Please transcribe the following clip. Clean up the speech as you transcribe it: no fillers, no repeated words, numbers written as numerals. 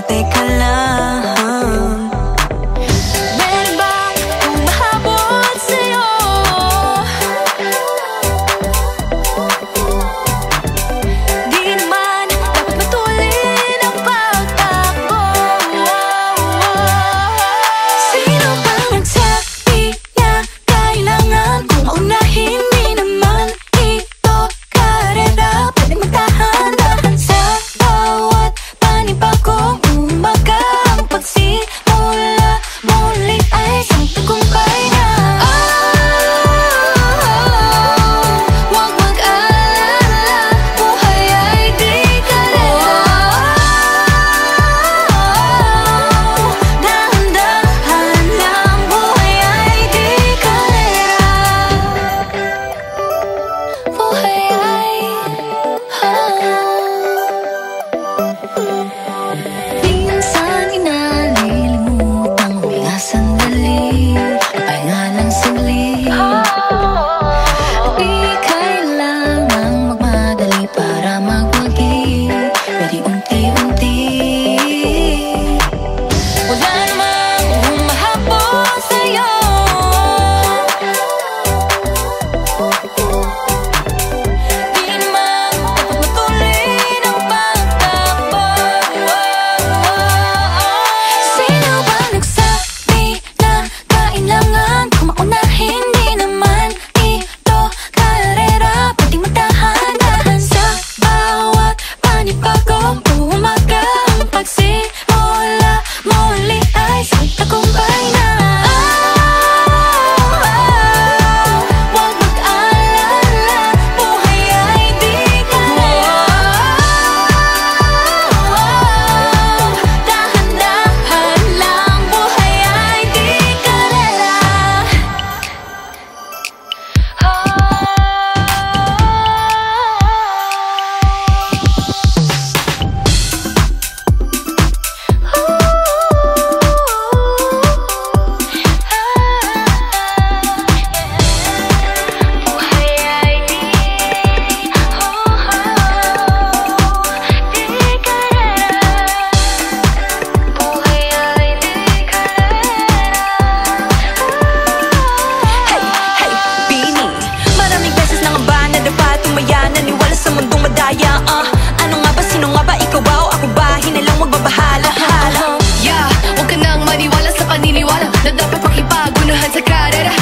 teka lang. Meron bang humahabol sa'yo? Di naman dapat matulin ang pagtakbo. Sino bang nagsabi na kailangan kong maunahin? Di naman ito karera, pwede magtahan-tahan sa bawat panibagong umaga. Ang pagsimula muli ay isang tagumpay na. Huwag mag-alala, buhay ay di karera. Dahan-dahan lang, buhay ay di karera. Buhay ay minsan inalilimutang huminga sandali, pahinga lang saglit. Di kailangang magmadali para magwagi, pwede unti-unti. Wala namang humahabol sa'yo. Di naman dapat matulin ang pagtakbo. Sino bang nagsabi na kailangan kong maunahin? Di naman ito karera, pwedeng magtahan-tahan sa bawat panibagong umaga. Ang pagsimula muli ay isang tagumpay na. Huwag mag-alala, buhay ay di karera. Dahan-dahan lang, buhay ay di karera. Buhay ay di karera. Buhay ay di karera. Hey, Bini, maraming beses nang ba nadapa, tumaya, naniwala sa mundong madaya. Ano nga ba, sino nga ba, ikaw ba o ako ba? Hinalang magbabahala. Yeah, huwag ka nang maniwala sa paniniwala na dapat makipagunahan sa karera.